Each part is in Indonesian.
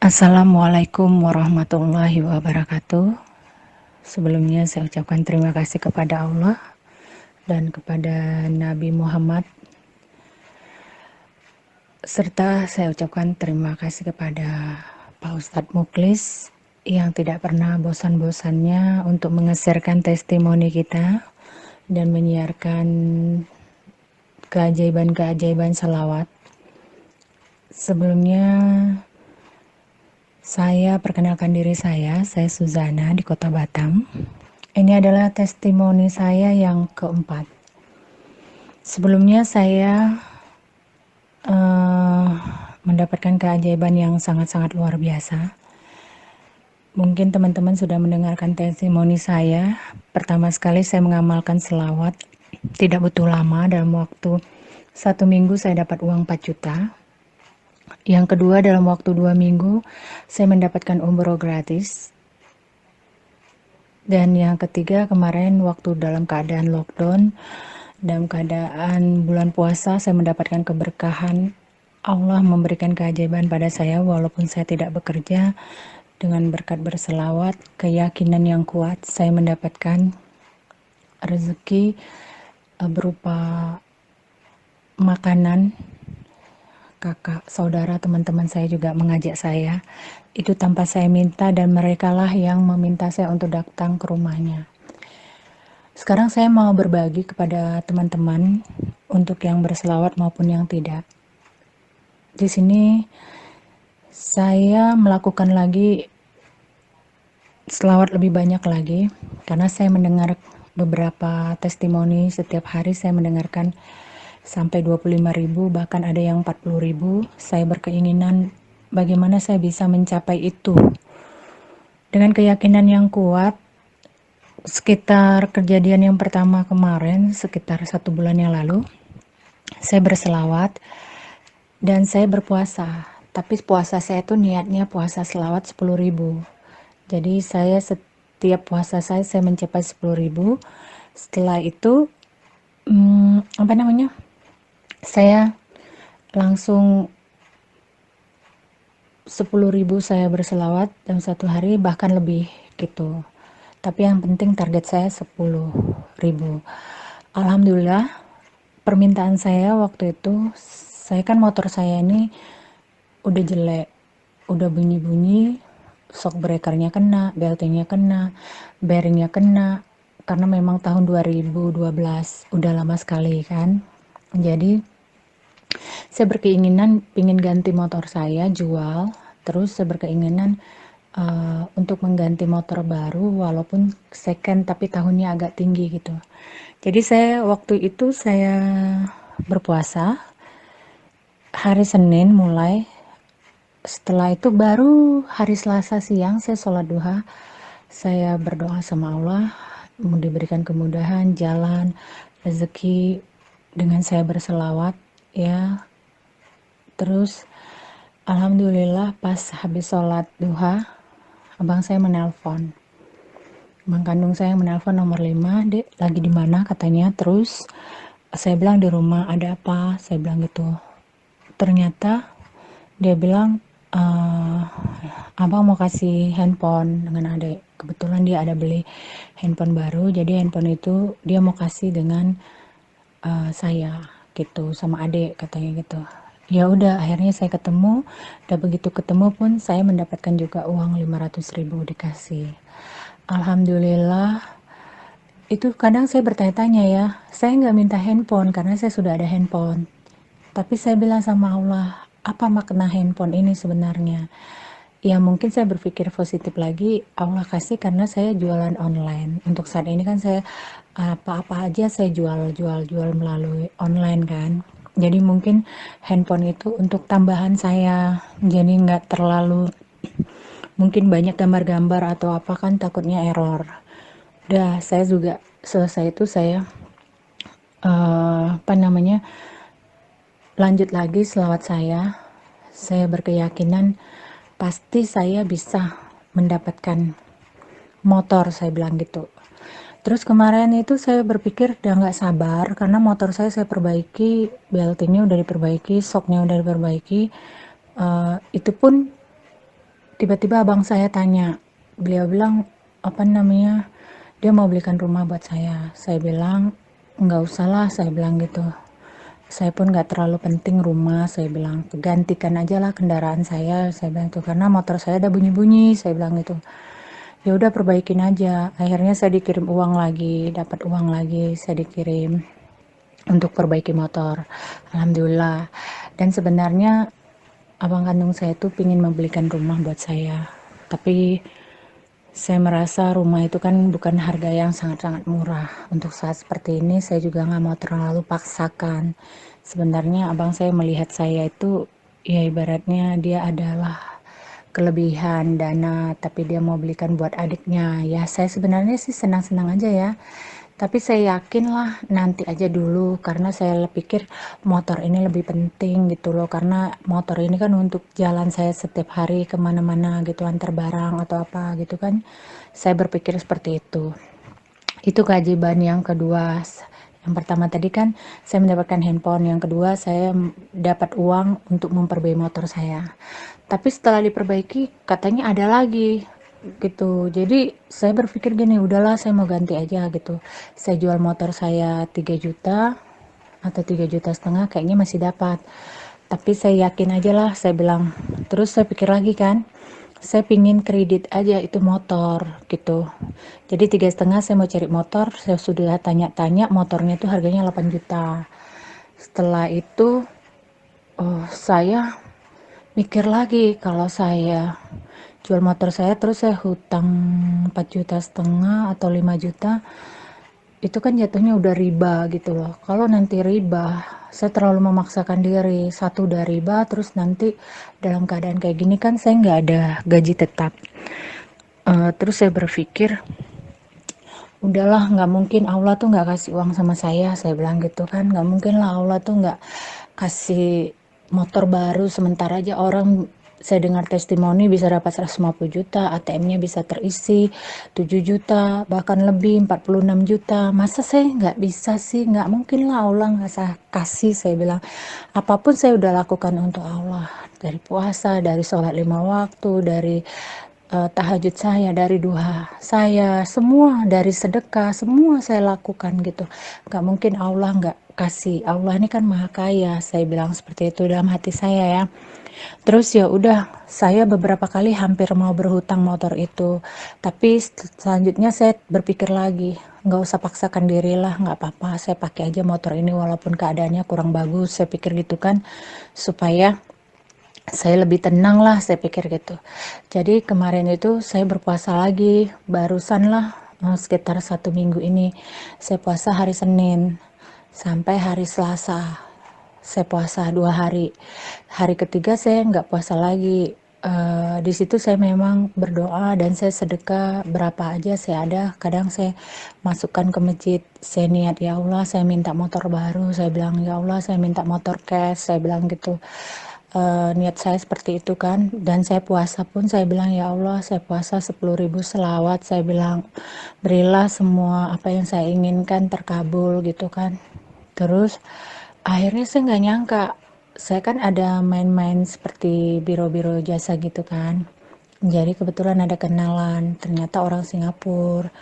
Assalamualaikum warahmatullahi wabarakatuh. Sebelumnya saya ucapkan terima kasih kepada Allah dan kepada Nabi Muhammad, serta saya ucapkan terima kasih kepada Pak Ustadz Muklis yang tidak pernah bosan-bosannya untuk mengeserkan testimoni kita dan menyiarkan keajaiban-keajaiban salawat. Sebelumnya saya perkenalkan diri saya Suzana di Kota Batam. Ini adalah testimoni saya yang keempat. Sebelumnya saya mendapatkan keajaiban yang sangat-sangat luar biasa. Mungkin teman-teman sudah mendengarkan testimoni saya. Pertama sekali saya mengamalkan selawat. Tidak butuh lama, dalam waktu 1 minggu saya dapat uang 4 juta. Yang kedua, dalam waktu 2 minggu saya mendapatkan umroh gratis. Dan yang ketiga, kemarin waktu dalam keadaan lockdown, dalam keadaan bulan puasa, saya mendapatkan keberkahan. Allah memberikan keajaiban pada saya walaupun saya tidak bekerja. Dengan berkat berselawat, keyakinan yang kuat, saya mendapatkan rezeki berupa makanan. Kakak, saudara, teman-teman saya juga mengajak saya. Itu tanpa saya minta, dan merekalah yang meminta saya untuk datang ke rumahnya. Sekarang saya mau berbagi kepada teman-teman untuk yang berselawat maupun yang tidak. Di sini saya melakukan lagi selawat lebih banyak lagi karena saya mendengar beberapa testimoni. Setiap hari saya mendengarkan sampai 25.000, bahkan ada yang 40.000. Saya berkeinginan bagaimana saya bisa mencapai itu. Dengan keyakinan yang kuat, sekitar kejadian yang pertama kemarin, sekitar 1 bulan yang lalu, saya berselawat dan saya berpuasa. Tapi puasa saya itu niatnya puasa selawat 10.000. Jadi saya setiap puasa saya mencapai 10.000. Setelah itu saya langsung 10.000 saya berselawat dalam 1 hari, bahkan lebih gitu. Tapi yang penting target saya 10.000. Alhamdulillah, permintaan saya waktu itu, saya kan motor saya ini udah jelek, udah bunyi-bunyi, shock breakernya kena, beltingnya kena, bearingnya kena, karena memang tahun 2012, udah lama sekali kan. Jadi saya berkeinginan ingin ganti motor saya, jual. Terus saya berkeinginan untuk mengganti motor baru walaupun second tapi tahunnya agak tinggi gitu. Jadi waktu itu saya berpuasa hari Senin mulai. Setelah itu baru hari Selasa siang saya sholat duha. Saya berdoa sama Allah mau diberikan kemudahan, jalan, rezeki dengan saya berselawat ya. Terus alhamdulillah pas habis sholat duha, abang saya menelpon. Abang kandung saya menelpon nomor 5, "Dek, lagi di mana?" katanya. Terus saya bilang di rumah. "Ada apa?" saya bilang gitu. Ternyata dia bilang, "Abang mau kasih handphone dengan adek." Kebetulan dia ada beli handphone baru, jadi handphone itu dia mau kasih dengan saya gitu, sama adek katanya gitu. Ya udah, akhirnya saya ketemu. Dan begitu ketemu pun saya mendapatkan juga uang 500.000 dikasih. Alhamdulillah. Itu kadang saya bertanya-tanya ya, saya nggak minta handphone karena saya sudah ada handphone. Tapi saya bilang sama Allah, apa makna handphone ini sebenarnya? Ya mungkin saya berpikir positif lagi, Allah kasih karena saya jualan online. Untuk saat ini kan saya apa-apa aja saya jual melalui online kan. Jadi mungkin handphone itu untuk tambahan saya, jadi nggak terlalu mungkin banyak gambar-gambar atau apa kan takutnya error. Udah, saya juga selesai itu saya lanjut lagi selawat saya berkeyakinan pasti saya bisa mendapatkan motor, saya bilang gitu. Terus kemarin itu saya berpikir udah nggak sabar karena motor saya perbaiki, beltingnya udah diperbaiki, shocknya udah diperbaiki. Itu pun tiba-tiba abang saya tanya, beliau bilang, apa namanya, dia mau belikan rumah buat saya. Saya bilang, nggak usah lah, saya bilang gitu. Saya pun nggak terlalu penting rumah, saya bilang, gantikan aja lah kendaraan saya bilang itu, karena motor saya ada bunyi-bunyi, saya bilang gitu. Ya udah perbaikin aja. Akhirnya saya dikirim uang lagi, dapat uang lagi, saya dikirim untuk perbaiki motor. Alhamdulillah. Dan sebenarnya abang kandung saya tuh pingin membelikan rumah buat saya. Tapi saya merasa rumah itu kan bukan harga yang sangat-sangat murah. Untuk saat seperti ini saya juga nggak mau terlalu paksakan. Sebenarnya abang saya melihat saya itu ya ibaratnya dia adalah kelebihan dana, tapi dia mau belikan buat adiknya. Ya saya sebenarnya sih senang-senang aja ya. Tapi saya yakin lah nanti aja dulu, karena saya pikir motor ini lebih penting gitu loh, karena motor ini kan untuk jalan saya setiap hari kemana-mana gitu, antar barang atau apa gitu kan. Saya berpikir seperti itu. Itu kewajiban yang kedua. Yang pertama tadi kan saya mendapatkan handphone, yang kedua saya dapat uang untuk memperbaiki motor saya. Tapi setelah diperbaiki katanya ada lagi gitu. Jadi saya berpikir gini, udahlah saya mau ganti aja gitu. Saya jual motor saya 3 juta atau 3,5 juta kayaknya masih dapat. Tapi saya yakin aja lah, saya bilang. Terus saya pikir lagi kan, saya pingin kredit aja itu motor gitu. Jadi 3,5 saya mau cari motor, saya sudah tanya-tanya, motornya itu harganya 8 juta. Setelah itu saya mikir lagi, kalau saya jual motor saya terus saya hutang 4,5 juta atau 5 juta, itu kan jatuhnya udah riba gitu loh. Kalau nanti riba, saya terlalu memaksakan diri. Satu udah riba, terus nanti dalam keadaan kayak gini kan saya nggak ada gaji tetap. Terus saya berpikir, udahlah, nggak mungkin Allah tuh nggak kasih uang sama saya bilang gitu kan. Nggak mungkin lah Allah tuh nggak kasih motor baru, sementara aja orang, saya dengar testimoni bisa dapat 150 juta, ATM-nya bisa terisi 7 juta, bahkan lebih 46 juta. Masa saya nggak bisa sih? Nggak mungkin lah Allah nggak kasih, saya bilang. Apapun saya udah lakukan untuk Allah. Dari puasa, dari sholat 5 waktu, dari tahajud saya, dari duha saya, semua, dari sedekah, semua saya lakukan gitu. Gak mungkin Allah nggak kasih. Allah ini kan maha kaya, saya bilang seperti itu dalam hati saya ya. Terus ya udah, saya beberapa kali hampir mau berhutang motor itu, tapi selanjutnya saya berpikir lagi, nggak usah paksakan diri lah, nggak apa-apa, saya pakai aja motor ini walaupun keadaannya kurang bagus, saya pikir gitu kan, supaya saya lebih tenang lah, saya pikir gitu. Jadi kemarin itu saya berpuasa lagi, barusan lah, sekitar 1 minggu ini saya puasa hari Senin sampai hari Selasa. Saya puasa 2 hari. Hari ketiga saya nggak puasa lagi. Di situ saya memang berdoa dan saya sedekah berapa aja saya ada. Kadang saya masukkan ke masjid. Saya niat, ya Allah saya minta motor baru. Saya bilang, ya Allah saya minta motor cash. Saya bilang gitu. Niat saya seperti itu kan. Dan saya puasa pun saya bilang, ya Allah saya puasa 10.000 selawat. Saya bilang, berilah semua apa yang saya inginkan terkabul gitu kan. Terus akhirnya saya nggak nyangka, saya kan ada main-main seperti biro-biro jasa gitu kan. Jadi kebetulan ada kenalan, ternyata orang Singapura.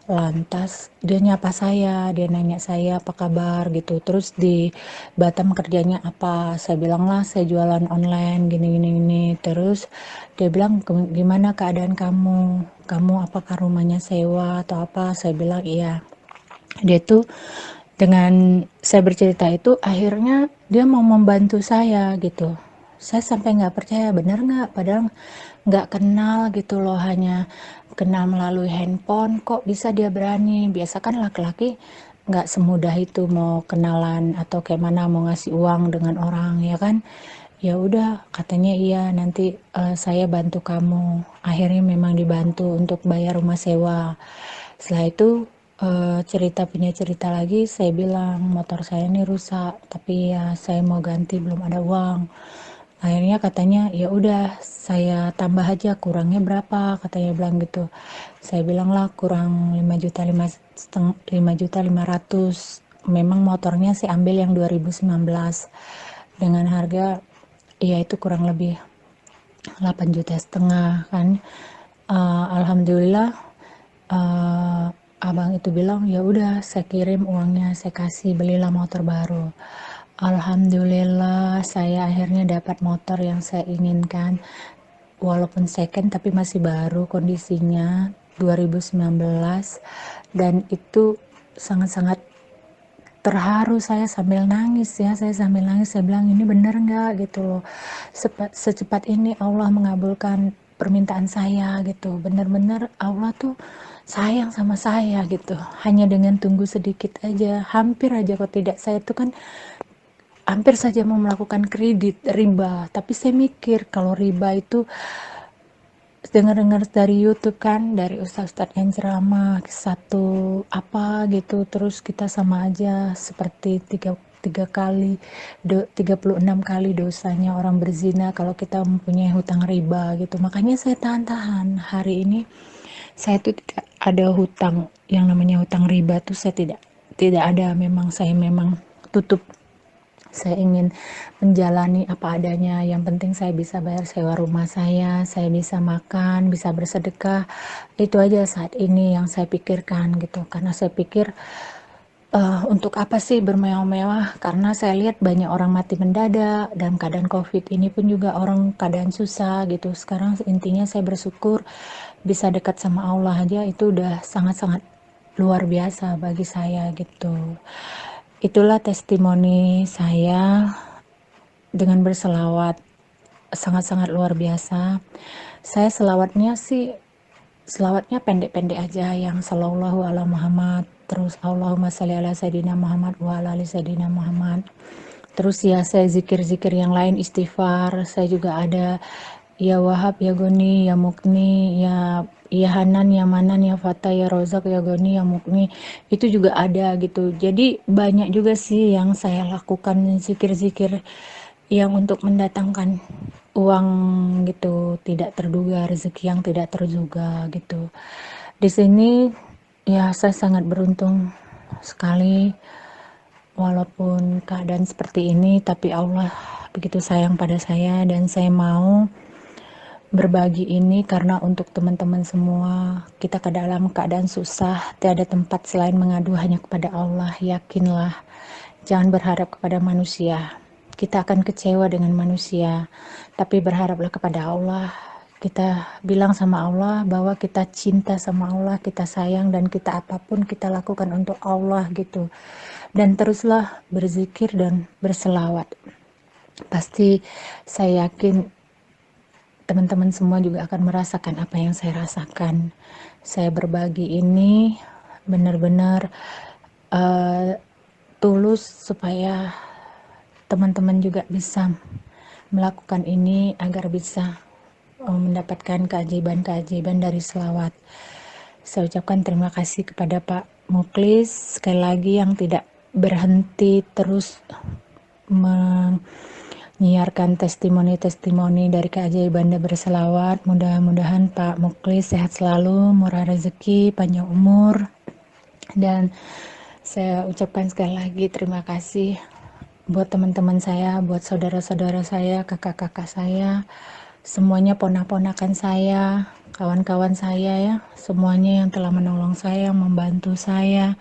Lantas dia nyapa saya, dia nanya saya apa kabar gitu. Terus di Batam kerjanya apa? Saya bilang lah saya jualan online gini. Terus dia bilang, gimana keadaan kamu? Kamu apakah rumahnya sewa atau apa? Saya bilang iya. Dia tuh dengan saya bercerita itu akhirnya dia mau membantu saya gitu. Saya sampai nggak percaya, bener nggak? Padahal nggak kenal gitu loh, hanya kenal melalui handphone, kok bisa dia berani. Biasa kan laki-laki nggak semudah itu mau kenalan atau kayak mana mau ngasih uang dengan orang ya kan. Ya udah katanya iya, nanti saya bantu kamu. Akhirnya memang dibantu untuk bayar rumah sewa. Setelah itu cerita punya cerita lagi, saya bilang motor saya ini rusak, tapi ya saya mau ganti, belum ada uang. Akhirnya katanya ya udah saya tambah aja, kurangnya berapa, katanya bilang gitu. Saya bilang lah kurang 5,5 juta. Memang motornya saya ambil yang 2019 dengan harga ya itu kurang lebih 8,5 juta kan. Alhamdulillah, abang itu bilang ya udah saya kirim uangnya, saya kasih, belilah motor baru. Alhamdulillah saya akhirnya dapat motor yang saya inginkan, walaupun second tapi masih baru kondisinya, 2019. Dan itu sangat-sangat terharu saya sambil nangis ya, saya bilang ini bener nggak gitu loh, secepat ini Allah mengabulkan permintaan saya gitu, bener-bener Allah tuh sayang sama saya gitu, hanya dengan tunggu sedikit aja, hampir aja kok tidak, saya tuh kan hampir saja mau melakukan kredit riba, tapi saya mikir kalau riba itu, dengar-dengar dari YouTube kan, dari ustadz-ustadz yang ceramah satu apa gitu, terus kita sama aja seperti tiga kali 36 kali dosanya orang berzina kalau kita mempunyai hutang riba gitu. Makanya saya tahan-tahan hari ini, saya tuh tidak ada hutang yang namanya hutang riba tuh, saya tidak ada, memang saya memang tutup. Saya ingin menjalani apa adanya, yang penting saya bisa bayar sewa rumah saya bisa makan, bisa bersedekah. Itu aja saat ini yang saya pikirkan gitu, karena saya pikir untuk apa sih bermewah-mewah, karena saya lihat banyak orang mati mendadak dalam keadaan COVID ini pun juga orang keadaan susah gitu. Sekarang intinya saya bersyukur bisa dekat sama Allah aja, itu udah sangat-sangat luar biasa bagi saya gitu. Itulah testimoni saya dengan berselawat, sangat-sangat luar biasa. Saya selawatnya pendek-pendek aja, yang sallallahu ala Muhammad, terus Allahumma sholli ala sayyidina Muhammad wa ala ali sayyidina Muhammad. Terus ya saya zikir-zikir yang lain, istighfar, saya juga ada ya Wahab, ya Goni, ya Mukni, ya Hanan, ya Manan, ya Fatah, ya Rozak, ya Goni, ya Mukni, itu juga ada gitu. Jadi banyak juga sih yang saya lakukan, zikir-zikir yang untuk mendatangkan uang gitu, tidak terduga, rezeki yang tidak terduga gitu. Di sini ya saya sangat beruntung sekali, walaupun keadaan seperti ini, tapi Allah begitu sayang pada saya, dan saya mau berbagi ini karena untuk teman-teman semua. Kita ke dalam keadaan susah, tiada tempat selain mengadu hanya kepada Allah. Yakinlah, jangan berharap kepada manusia, kita akan kecewa dengan manusia, tapi berharaplah kepada Allah. Kita bilang sama Allah bahwa kita cinta sama Allah, kita sayang, dan kita apapun kita lakukan untuk Allah gitu. Dan teruslah berzikir dan berselawat. Pasti saya yakin teman-teman semua juga akan merasakan apa yang saya rasakan. Saya berbagi ini benar-benar tulus supaya teman-teman juga bisa melakukan ini agar bisa mendapatkan keajaiban-keajaiban dari selawat. Saya ucapkan terima kasih kepada Pak Muklis sekali lagi yang tidak berhenti terus menyiarkan testimoni-testimoni dari keajaiban dan berselawat. Mudah-mudahan Pak Muklis sehat selalu, murah rezeki, panjang umur, dan saya ucapkan sekali lagi terima kasih buat teman-teman saya, buat saudara-saudara saya, kakak-kakak saya, semuanya, ponak-ponakan saya, kawan-kawan saya ya, semuanya yang telah menolong saya, membantu saya.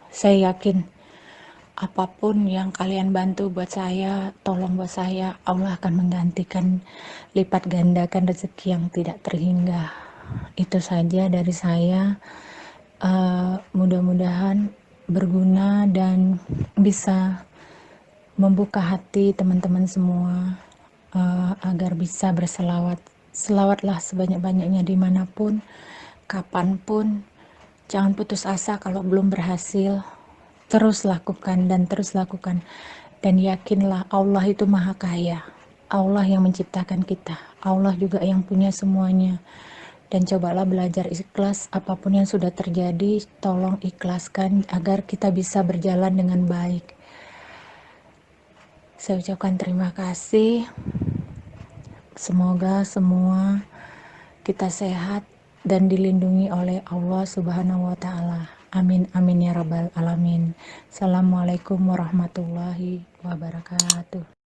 Saya yakin apapun yang kalian bantu buat saya, tolong buat saya, Allah akan menggantikan, lipat gandakan rezeki yang tidak terhingga. Itu saja dari saya. Mudah-mudahan berguna dan bisa membuka hati teman-teman semua agar bisa berselawat. Selawatlah sebanyak-banyaknya dimanapun, kapanpun. Jangan putus asa kalau belum berhasil. Terus lakukan dan terus lakukan. Dan yakinlah Allah itu maha kaya. Allah yang menciptakan kita. Allah juga yang punya semuanya. Dan cobalah belajar ikhlas, apapun yang sudah terjadi, tolong ikhlaskan agar kita bisa berjalan dengan baik. Saya ucapkan terima kasih. Semoga semua kita sehat dan dilindungi oleh Allah Subhanahu wa Ta'ala. Amin, amin ya Rabbal 'Alamin. Assalamualaikum warahmatullahi wabarakatuh.